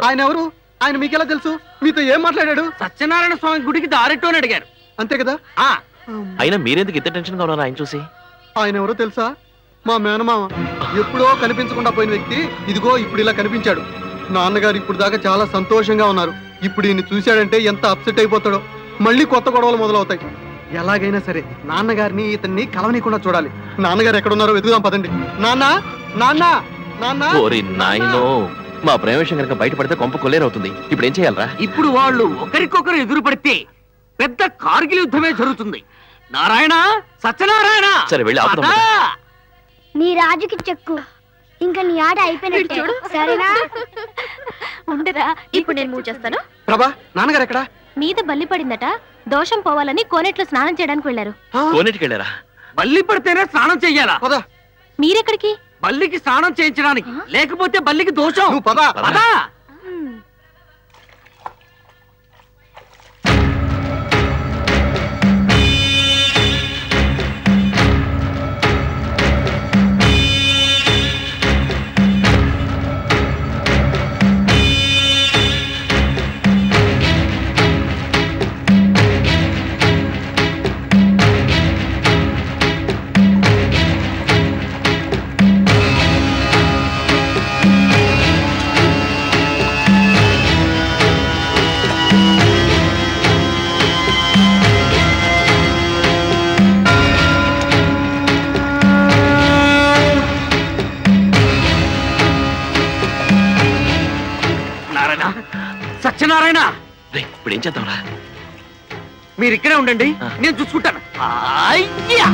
ఆయన ఎవరు? ఆయన మీకెలా తెలుసు? మీతో ఏం మాట్లాడాడు? సత్యనారాయణ స్వామి గుడికి దారెట్టు అని అడిగారు. అంతే కదా? అయినా మీరెందుకు ఇంత టెన్షన్ గా ఉన్నారు ఆయన చూసి? ఆయన ఎవరో తెలుసా? మా మేనమామ. ఎప్పుడో కనిపించకుండా పోయిన వ్యక్తి ఇదిగో ఇప్పుడు ఇలా కనిపించాడు. నాన్నగారు ఇప్పుడు దాకా చాలా సంతోషంగా ఉన్నారు. ఇప్పుడు ఈయన చూశాడంటే ఎంత అప్సెట్ అయిపోతాడో. మళ్ళీ కొత్త గొడవలు మొదలవుతాయి. ఎలాగైనా సరే నాన్నగారిని ఇతన్ని కలవనీయకుండా చూడాలి. నాన్నగారు ఎక్కడున్నారో వెతుకుదాం పదండి. నాన్న నాన్న నాన్న. మా ప్రేమ విషయం కనుక బయటపడితే కొంప కొల్లేరవుతుంది. ఇప్పుడు ఏం చేయాలరా? ఇప్పుడు వాళ్ళు ఒకరికొకరు ఎదురు పడితే పెద్ద కార్గిల్ యుద్ధమే జరుగుతుంది. నారాయణ, సత్యనారాయణ. సరే వెళ్ళి ఆపుదాం. నీ రాజుకి చెక్కు. ఇంకా నీ ఆట అయిపోయినట్టు చూడు. సరేనా? ఉండరా, ఇప్పుడు నేను మూవ్ చేస్తాను. ప్రభా, నాన్నగారు ఎక్కడా? మీద బల్లి పడిందట, దోషం పోవాలని కోనేట్లో స్నానం చేయడానికి వెళ్ళారు. కోనేటికి వెళ్ళారా? బల్లి పడితేనే స్నానం చెయ్యాలా? పద. మీరెక్కడికి? బల్లికి స్నానం చేయించడానికి, లేకపోతే బల్లికి దోషం. పద పద. సత్యనారాయణ, ఇప్పుడు ఏం చేద్దాంరా? మీరు ఇక్కడే ఉండండి, నేను చూసుకుంటాను. అయ్యా,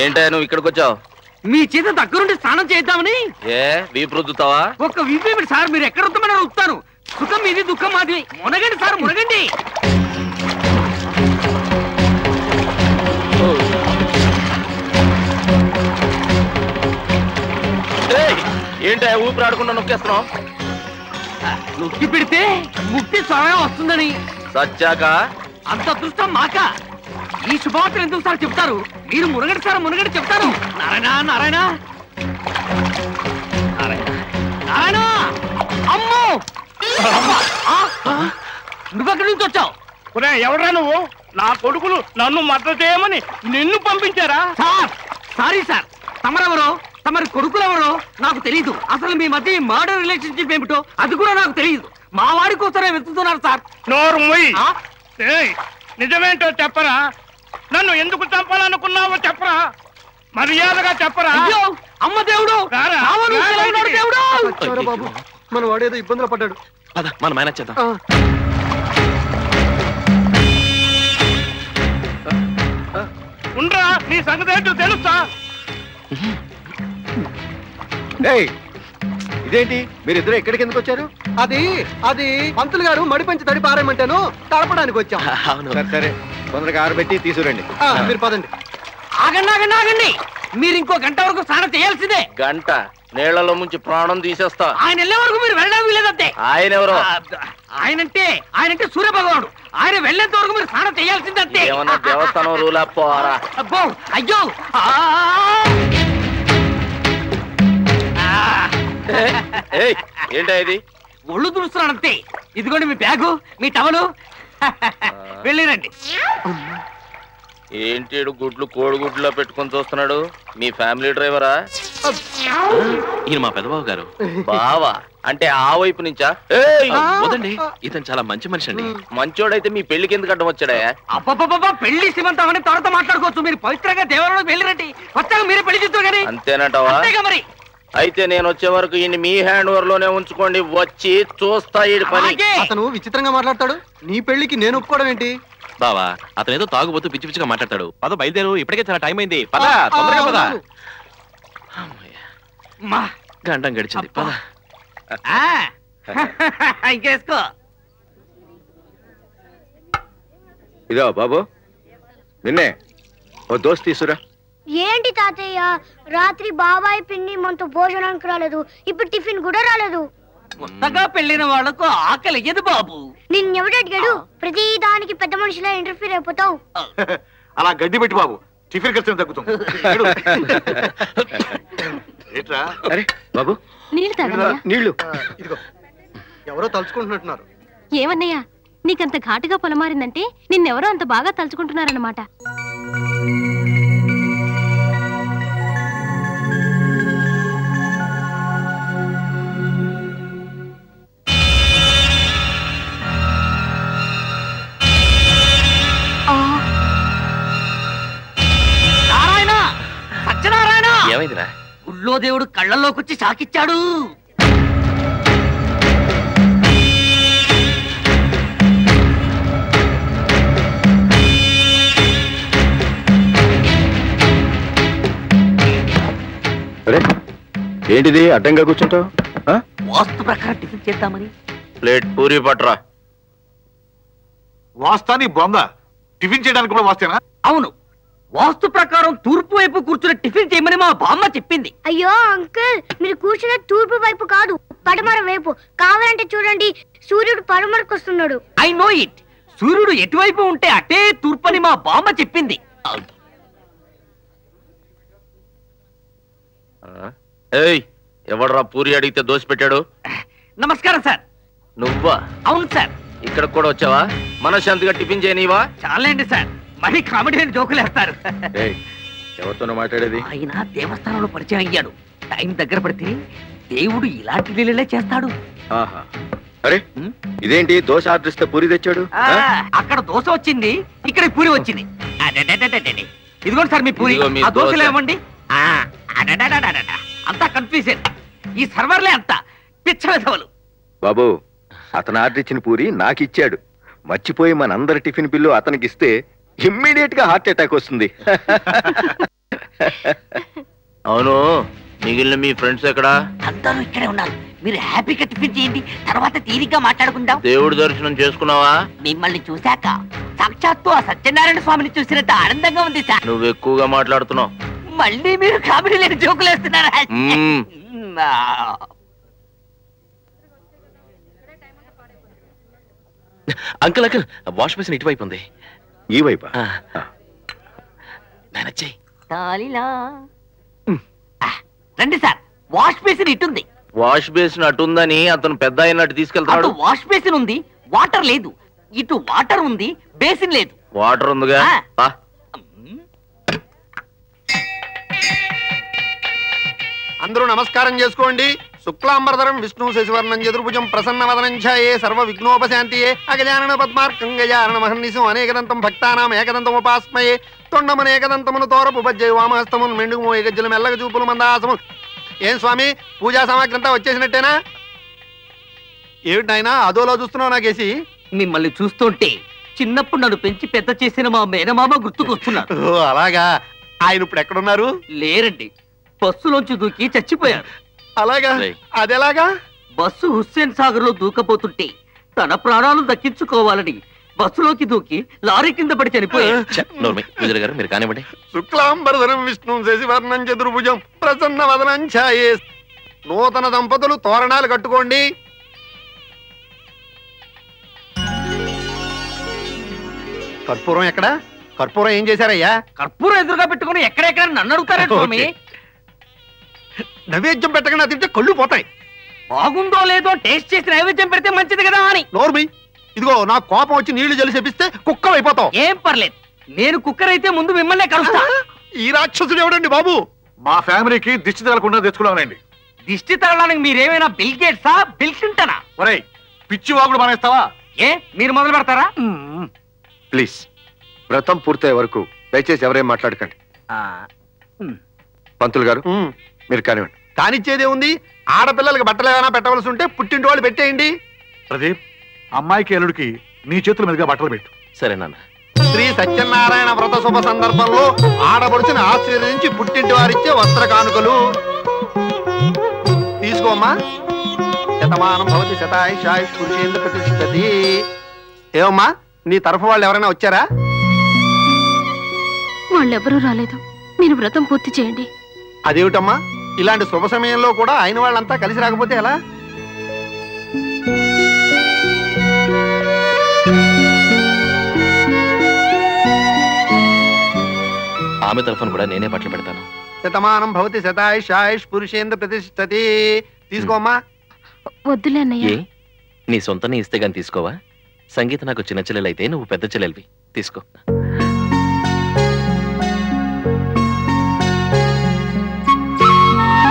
ఏంటా నువ్వు ఇక్కడికి వచ్చావు? మీ చేత దగ్గరుండి స్నానం చేద్దామని. ఏ వీపు రుద్దుతావా? ఒక్క వీపు సార్, మీరు ఎక్కడ వస్తామని రుద్దుతాను. సుఖం మీది, దుఃఖం మాది. మునగండి సార్, మునగండి. ఏంటా ఊపిరి ఆడకుండా నొక్కేస్తున్నావు? నొక్కి పెడితే ముక్తి సమయం వస్తుందని. సచ్చాక అంత అదృష్టం మాక. ఈ శుభవార్తలు ఎందుకు సార్ చెప్తారు? మీరు మునగడి సార్, మునగడి చెప్తారు. నారాయణ, నారాయణ, నారాయణ. అమ్మో, నువ్వెక్కడి నుంచి వచ్చావు? ఎవరా నువ్వు? నా కొడుకులు నన్ను మద్దతు చేయమని నిన్ను పంపించారా? Sir, sorry sir. తమరెవరో, తమరి కొడుకులెవరో నాకు తెలియదు. అసలు మీ మధ్య మర్డర్ రిలేషన్షిప్ ఏమిటో అది కూడా నాకు తెలియదు. మా వాడి కోసమే వెతుకుతున్నారు సార్. నోరు మూయి. నిజమేంటో చెప్పరా? నన్ను ఎందుకు చంపాలనుకున్నావో చెప్పరా? మర్యాదగా చెప్పరా? అయ్యో, అమ్మ దేవుడు, దేవుడు. బాబు, మన వాడేదో ఇబ్బందులు పడ్డాడు. మనం మేనేజ్ చేద్దాం. ఉండరా, నీ సంగతి ఏంటో తెలుస్తా. ఇదేంటి మీరిద్దరు ఎక్కడికి ఎందుకు వచ్చారు? అది అది పంతులు గారు మడిపెంచి తడి పారేయమంటాను, తడపడానికి వచ్చాం. సరే తొందరగా ఆరబెట్టి తీసుకురండి. మీరు పదండి. ఆగండి, ఆగండి, ఆగండి. మీరు ఇంకో గంట వరకు స్నానం చేయాల్సిందే. గంట నీళ్లలో ముంచి ప్రాణం తీసేస్తా. ఆయన వెళ్ళే వరకు మీరు వెళ్ళడం లేదంతే. ఆయన ఎవరో? ఆయనంటే సూర్య భగవానుడు. ఆయన వెళ్ళేంత వరకు మీరు స్నానం చేయాల్సిందంతే. ఏమన్నా దేవస్థానం రూలా పోరా? అబ్బో, అయ్యో. ఏంటా ఇది? ఒళ్ళు తుడుస్తున్నానంతే. ఇదిగోండి మీ బ్యాగు, మీ టవలు. వెళ్ళిరండి. ఏంటి గుడ్లు కోడిగుడ్లో పెట్టుకొని చూస్తున్నాడు? మీ ఫ్యామిలీ డ్రైవరా? ఈయన మా పెద్దబాబు గారు. బావా అంటే ఆ వైపు నుంచా? వదండి, ఇతను చాలా మంచి మనిషి అండి. మంచోడైతే మీ పెళ్లికి ఎందుకు అడ్డం వచ్చాడా? అబ్బబ్బబ్బా, పెళ్లి శ్రీమంతం అని త్వరతో మాట్లాడుకోవచ్చు. మీరు పవిత్రంగా దేవాలయంలోకి వెళ్ళిరండి. వచ్చాక మీరే పెళ్లి చేస్తారు కానీ. అంతేనంటావా? మరి అయితే నేను వచ్చే వరకు ఈయన మీ హ్యాండ్ ఓవర్ లోనే ఉంచుకోండి. వచ్చి చూస్తా ఈ పని. అతను విచిత్రంగా మాట్లాడతాడు. నీ పెళ్లికి నేను ఒప్పుకోవడం ఏంటి? బావా, అతను ఏదో తాగుబోతూ పిచ్చి పిచ్చిగా మాట్లాడతాడు. పద బయలుదేరు, ఇప్పటికే చాలా టైం అయింది. పద తొందరగా పద. గంటం గడిచింది, పద. ఇంకేసుకో. ఇదో బాబు, నిన్నే ఓ దోస్త్ తీసురా. ఏంటి తాతయ్య, రాత్రి బాబాయ్ పిన్ని మనతో భోజనానికి రాలేదు, ఇప్పుడు టిఫిన్ కూడా రాలేదు. కొత్తగా పెళ్లిన వాళ్ళకు ఆకలి ఎదు బాబు. నిన్నెవడు అడిగాడు? ప్రతి దానికి పెద్ద మనిషిలా ఇంటర్ఫీర్ అయిపోతావు. అలా గడ్డి పెట్టి బాబు, టిఫిన్ ఖర్చు తగ్గుతుంది. ఏంట్రా? అరే బాబు నీళ్లు తాగన్నయ్య. నీళ్లు. ఇదిగో ఎవరో తలుచుకుంటున్నట్టున్నారు. ఏమన్నయ్యా నీకంత ఘాటుగా పొలమారిందంటే నిన్నెవరో అంత బాగా తలుచుకుంటున్నారన్నమాట. నారాయణ, సత్యనారాయణ, ఏమైందిరా? గుళ్ళో దేవుడు కళ్ళల్లోకి వచ్చి షాకిచ్చాడు. అరే ఏంటిది అడ్డంగా కూర్చుంటావు? వాస్తు ప్రకారం టిఫిన్ చేద్దామని. ప్లేట్ పూరి పట్రా. వాస్తాని బొంద టిఫిన్ చేయడానికి కూడా వాస్తేనా? అవును, వాస్తు ప్రకారం తూర్పు వైపు కూర్చుని టిఫిన్ చేయమని మా బామ్మ చెప్పింది. అయ్యో అంకుల్, మీరు కూర్చున్న తూర్పు వైపు కాదు, పడమర వైపు. కావాలంటే చూడండి, సూర్యుడు పడమరకు వస్తున్నాడు. I know it. సూర్యుడు ఎటువైపు ఉంటే అటే తూర్పని మా బామ్మ చెప్పింది. ఏయ్, ఎవడ్రా పూరి అడిగితే దోశ పెట్టాడు? నమస్కారం సార్. నువ్వా? అవును సార్. ఇక్కడ కూడా వచ్చావా? మనశ్శాంతిగా టిఫిన్ చేయనివా? చాలండి సార్, మరీ కామెడీ అని జోకులు వేస్తారు. ఎవరితోనో మాట్లాడేది? ఆయన దేవస్థానంలో పరిచయం అయ్యాడు. టైం దగ్గర పడితే దేవుడు ఇలాంటి లీలలే చేస్తాడు. ఆహా. అరే ఇదేంటి దోశ ఆర్డర్ ఇస్తే పూరి తెచ్చాడు? అక్కడ దోశ వచ్చింది, ఇక్కడ పూరి వచ్చింది. అడడడడడడడి. ఇదిగోండి సార్ మీ పూరి. ఇదిగో మీ ఆ దోశలు దోశ. ఏమండి? అడడడడడడ. అంతా కన్ఫ్యూజన్. ఈ సర్వర్లే అంతా పిచ్చ వెధవలు. బాబు అతను ఆర్డర్ ఇచ్చిన పూరి నాకు ఇచ్చాడు. మర్చిపోయి మనందరి టిఫిన్ బిల్లు అతనికి ఇస్తే ఇమ్మీడియట్ గా హార్ట్ అటాక్ వస్తుంది. అవును, మిగిలిన మీ ఫ్రెండ్స్ ఎక్కడా? అందరూ ఇక్కడే ఉన్నారు. మీరు హ్యాపీగా టిఫిన్ చేయండి, తర్వాత తీరిగ్గా మాట్లాడుకుందాం. దేవుడి దర్శనం చేసుకున్నావా? మిమ్మల్ని చూశాక సాక్షాత్తు ఆ సత్యనారాయణ స్వామిని చూసినంత ఆనందంగా ఉంది సార్. నువ్వు ఎక్కువగా మాట్లాడుతున్నావు. మళ్ళీ మీరు కామెడీ లేని జోకులు వేస్తున్నారా? అంకుల్ అంకుల్, వాష్ బేసిన్ ఇటువైపు ఉంది. ఈ వైపా? మేనేజ్. రండి సార్, వాష్ బేసిన్ ఇటుంది. వాష్ బేసిన్ అటుందని అతను పెద్ద అయినట్టు తీసుకెళ్తాడు. అటు వాష్ బేసిన్ ఉంది, వాటర్ లేదు. ఇటు వాటర్ ఉంది, బేసిన్ లేదు. వాటర్ ఉందిగా. అందరూ నమస్కారం చేసుకోండి. శుక్లాంబరధరం విష్ణు శశివర్ణం చతుర్భుజం ప్రసన్నవదనం ఛాయే సర్వ విఘ్నోపశాంతియే అగజానన పద్మార్కం గజానన మహర్నిశం అనేకదంతం భక్తానాం ఏకదంతం ఉపాస్మయే తొండమనేకదంతమును తోరపు పజ్జయ వామహస్తమును మెండుగు ఏకజ్జలు మెల్లగ చూపులు మందాసము. ఏం స్వామి, పూజా సామాగ్రి అంతా వచ్చేసినట్టేనా? ఏమిటి నాయనా అదోలో చూస్తున్నావు నాకేసి? మిమ్మల్ని చూస్తుంటే చిన్నప్పుడు నన్ను పెంచి పెద్ద చేసిన మా మేనమామ గుర్తుకొస్తున్నారు. అలాగా? ఆయన ఇప్పుడు ఎక్కడున్నారు? లేరండి, బస్సులోంచి దూకి చచ్చిపోయారు. అలాగా? అదెలాగా? బస్సు హుస్సేన్ సాగర్ లో దూకపోతుంటే తన ప్రాణాలు దక్కించుకోవాలని బస్సులోకి దూకి లారీ కింద పడి చనిపోయారు. గారు మీరు కానివ్వండి. శుక్లాంబరధరం విష్ణు శశివర్ణం చతుర్భుజం ప్రసన్నవదనం ఛాయే. నూతన దంపతులు తోరణాలు కట్టుకోండి. కర్పూరం ఎక్కడ? కర్పూరం ఏం చేశారయ్యా? కర్పూరం ఎదురుగా పెట్టుకుని ఎక్కడెక్కడ నన్ను అడుగుతారా స్వామి? నైవేద్యం పెట్టకుండా తింటే కళ్ళు పోతాయి. బాగుందో లేదో టేస్ట్ చేసి నైవేద్యం పెడితే మంచిది కదా అని. నోర్మి, ఇదిగో నా కోపం వచ్చి నీళ్లు జలి చెప్పిస్తే కుక్కలు అయిపోతావు. ఏం పర్లేదు, నేను కుక్కర్ అయితే ముందు మిమ్మల్నే కలుస్తా. ఈ రాక్షసుడు ఎవడండి బాబు? మా ఫ్యామిలీకి దిష్టి తగలకుండా తెచ్చుకున్నానండి. దిష్టి తగలడానికి మీరేమైనా బిల్ గేట్సా, బిల్ క్లింటనా? ఒరేయ్, పిచ్చి వాగుడు మానేస్తావా? ఏ మీరు మొదలు పెడతారా? ప్లీజ్, వ్రతం పూర్తయ్యే వరకు దయచేసి ఎవరేం మాట్లాడకండి. పంతులు గారు మీరు కానివ్వండి. కానిచ్చేదే ఉంది. ఆడపిల్లలకి బట్టలు ఏమైనా పెట్టవలసి ఉంటే పుట్టింటి వాళ్ళు పెట్టేయండి. ప్రదీప్, అమ్మాయికి అల్లుడికి నీ చేతుల మీదుగా బట్టలు పెట్టు. సరే నాన్న. శ్రీ సత్యనారాయణ వ్రత శుభ సందర్భంలో ఆడపడుచుని ఆశీర్వదించి పుట్టింటి వారిచ్చే వస్త్ర కానుకలు తీసుకోమ్మా. శతమానం భవతి శతాయుషాయుష్ పురుషేంద్ర ప్రతిష్టతి. ఏమమ్మా, నీ తరఫు వాళ్ళు ఎవరైనా వచ్చారా? వాళ్ళెవరూ రాలేదు. మీరు వ్రతం పూర్తి చేయండి. అదేమిటమ్మా, ఇలాంటి శుభ సమయంలో కూడా అయిన వాళ్ళంతా కలిసి రాకపోతే ఎలా? ఆమె తరఫున కూడా నేనే బట్టలు పెడతాను. శతమానం భవతి శతాయుషాయుష్ పురుషేంద్ర ప్రతిష్టతి. తీసుకోమ్మా. వద్దులే అన్నయ్య. ఏ నీ సొంతని ఇస్తే గాని తీసుకోవా? సంగీత నాకు చిన్న చెల్లెలైతే నువ్వు పెద్ద చెల్లెలివి. తీసుకో.